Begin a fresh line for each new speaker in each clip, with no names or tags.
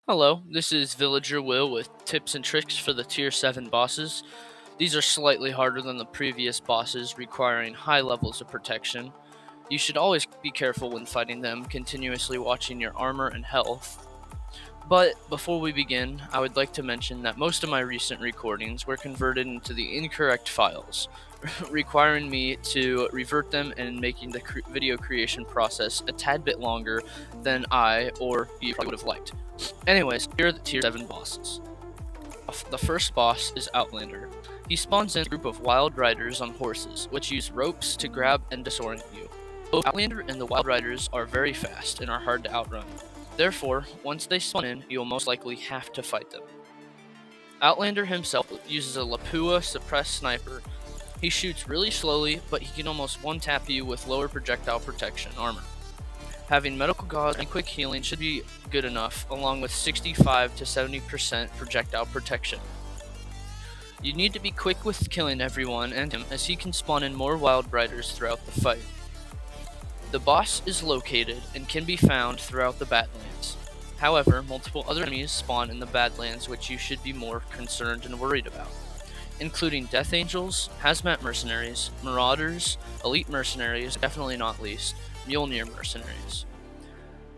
Hello, this is Villager Will with tips and tricks for the Tier 7 bosses. These are slightly harder than the previous bosses, requiring high levels of protection. You should always be careful when fighting them, continuously watching your armor and health. But before we begin, I would like to mention that most of my recent recordings were converted into the incorrect files, requiring me to revert them and making the video creation process a tad bit longer than I or you probably would have liked. Anyways, here are the Tier 7 bosses. The first boss is Outlander. He spawns in a group of wild riders on horses, which use ropes to grab and disorient you. Both Outlander and the wild riders are very fast and are hard to outrun. Therefore, once they spawn in, you will most likely have to fight them. Outlander himself uses a Lapua suppressed sniper. He shoots really slowly, but he can almost one-tap you with lower projectile protection armor. Having medical gauze and quick healing should be good enough, along with 65 to 70% projectile protection. You need to be quick with killing everyone and him, as he can spawn in more wild riders throughout the fight. The boss is located and can be found throughout the Badlands. However, multiple other enemies spawn in the Badlands which you should be more concerned and worried about, including Death Angels, Hazmat Mercenaries, Marauders, Elite Mercenaries, definitely not least, Mjolnir Mercenaries.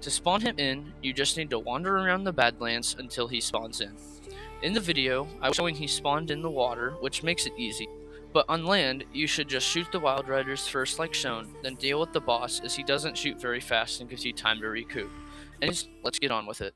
To spawn him in, you just need to wander around the Badlands until he spawns in. In the video, I was showing he spawned in the water, which makes it easy, but on land, you should just shoot the Wild Riders first like shown, then deal with the boss as he doesn't shoot very fast and gives you time to recoup. Anyways, let's get on with it.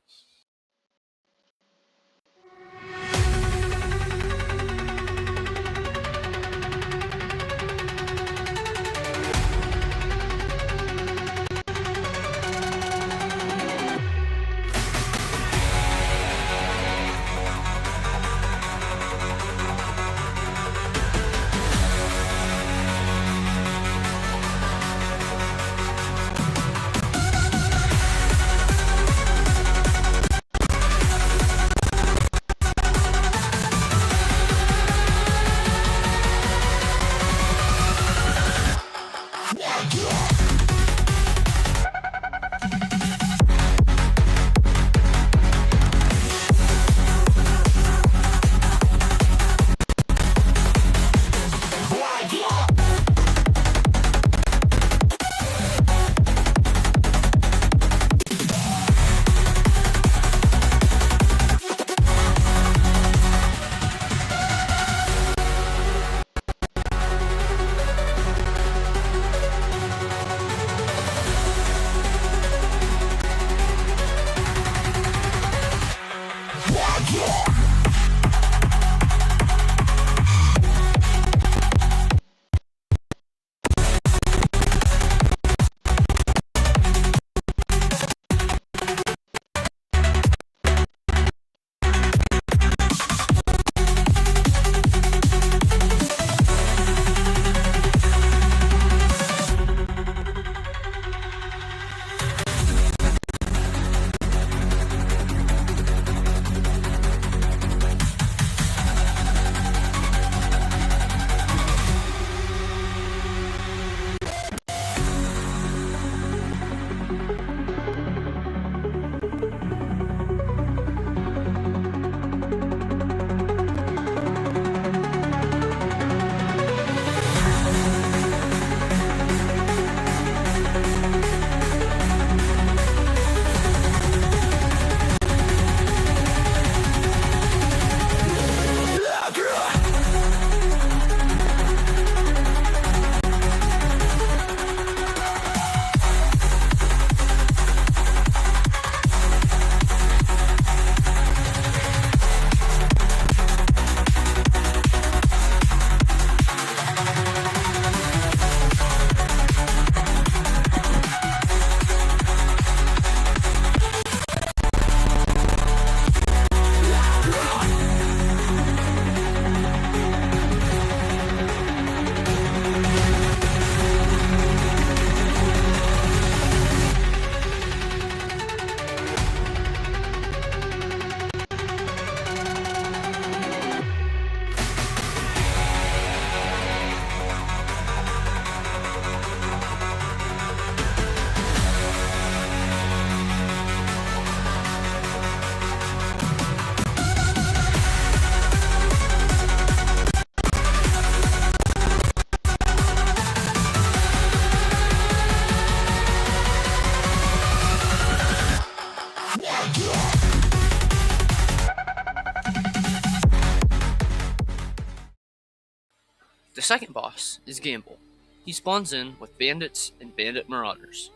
The second boss is Gamble. He spawns in with bandits and bandit marauders.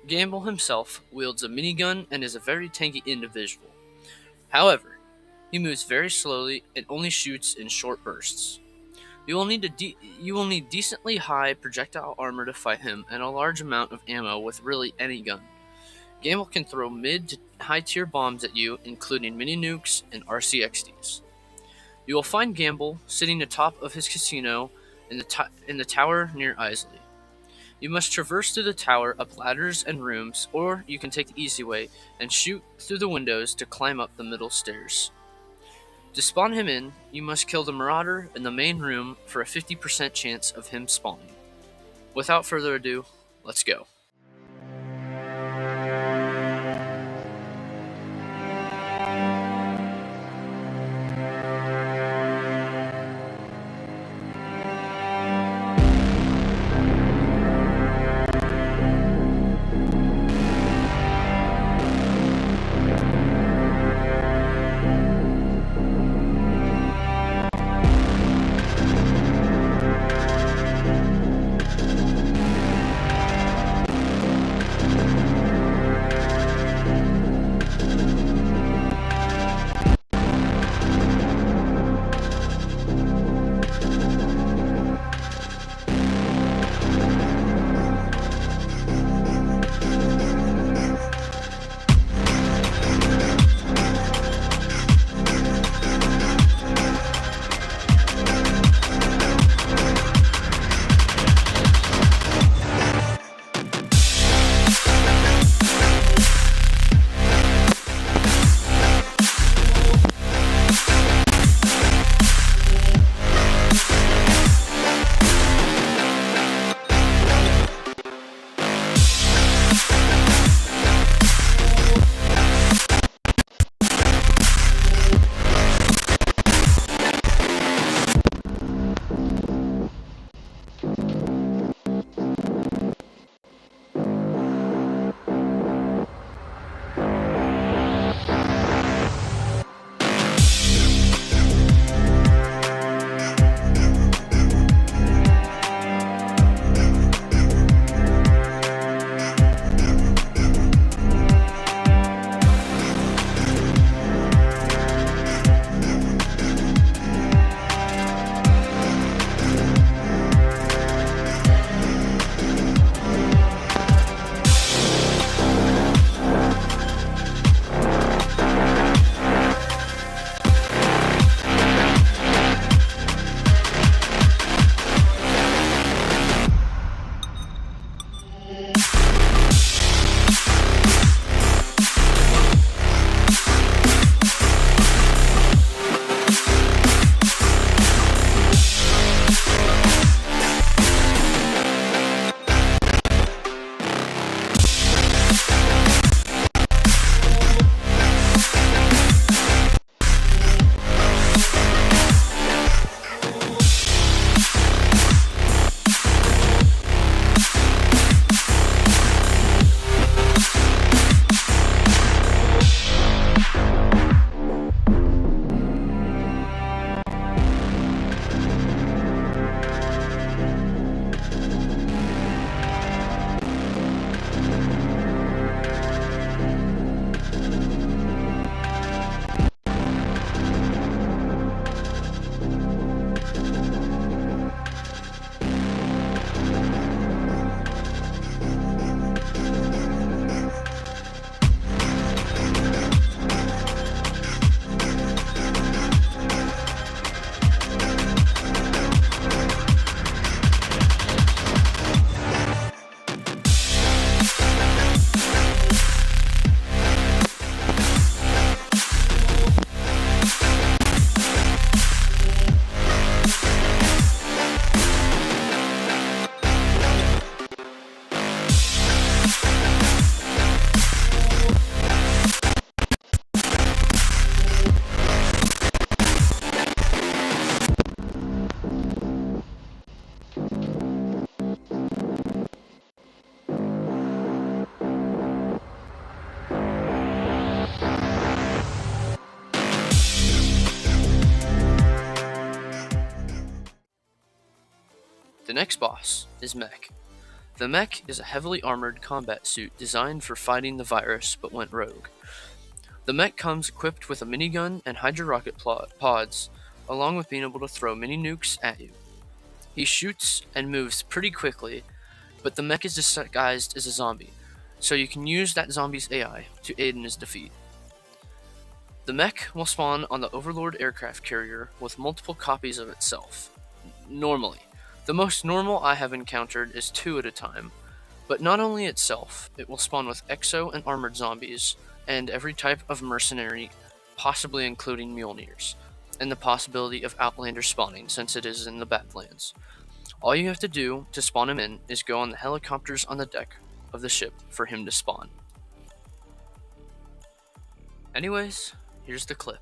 Gamble himself wields a minigun and is a very tanky individual. However, he moves very slowly and only shoots in short bursts. You will need decently high projectile armor to fight him and a large amount of ammo with really any gun. Gamble can throw mid to high tier bombs at you, including mini nukes and RCXDs. You will find Gamble sitting atop of his casino in the tower near Isley. You must traverse through the tower up ladders and rooms, or you can take the easy way and shoot through the windows to climb up the middle stairs. To spawn him in, you must kill the marauder in the main room for a 50% chance of him spawning. Without further ado, let's go. The next boss is Mech. The Mech is a heavily armored combat suit designed for fighting the virus but went rogue. The Mech comes equipped with a minigun and Hydra rocket pods, along with being able to throw mini nukes at you. He shoots and moves pretty quickly, but the Mech is disguised as a zombie, so you can use that zombie's AI to aid in his defeat. The Mech will spawn on the Overlord aircraft carrier with multiple copies of itself. Normally. The most normal I have encountered is 2 at a time, but not only itself, it will spawn with exo and armored zombies, and every type of mercenary, possibly including Mjolnirs, and the possibility of Outlander spawning since it is in the Badlands. All you have to do to spawn him in is go on the helicopters on the deck of the ship for him to spawn. Anyways, here's the clip.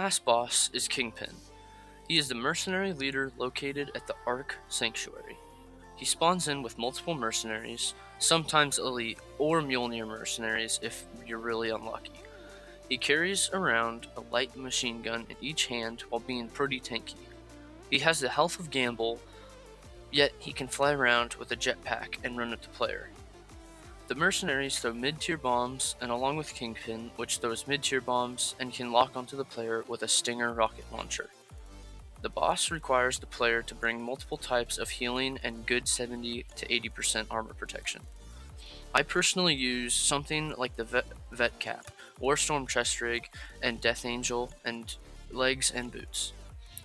last boss is Kingpin. He is the mercenary leader located at the Ark Sanctuary. He spawns in with multiple mercenaries, sometimes elite or Mjolnir mercenaries if you're really unlucky. He carries around a light machine gun in each hand while being pretty tanky. He has the health of Gamble, yet he can fly around with a jetpack and run at the player. The mercenaries throw mid-tier bombs, and along with Kingpin, which throws mid-tier bombs and can lock onto the player with a Stinger rocket launcher. The boss requires the player to bring multiple types of healing and good 70 to 80% armor protection. I personally use something like the Vet Cap, Warstorm Chest Rig, and Death Angel, and legs and boots.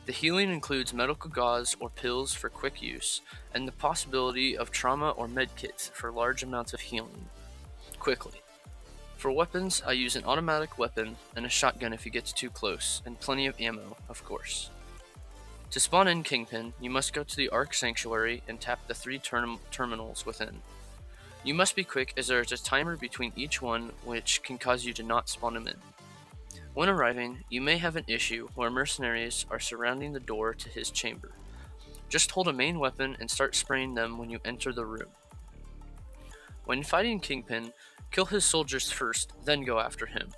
The healing includes medical gauze or pills for quick use, and the possibility of trauma or medkits for large amounts of healing quickly. For weapons, I use an automatic weapon and a shotgun if he gets too close, and plenty of ammo, of course. To spawn in Kingpin, you must go to the Ark Sanctuary and tap the 3 terminals within. You must be quick as there is a timer between each one which can cause you to not spawn him in. When arriving, you may have an issue where mercenaries are surrounding the door to his chamber. Just hold a main weapon and start spraying them when you enter the room. When fighting Kingpin, kill his soldiers first, then go after him.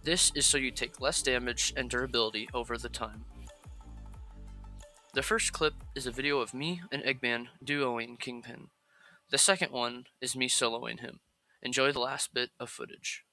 This is so you take less damage and durability over the time. The first clip is a video of me and Eggman duoing Kingpin. The second one is me soloing him. Enjoy the last bit of footage.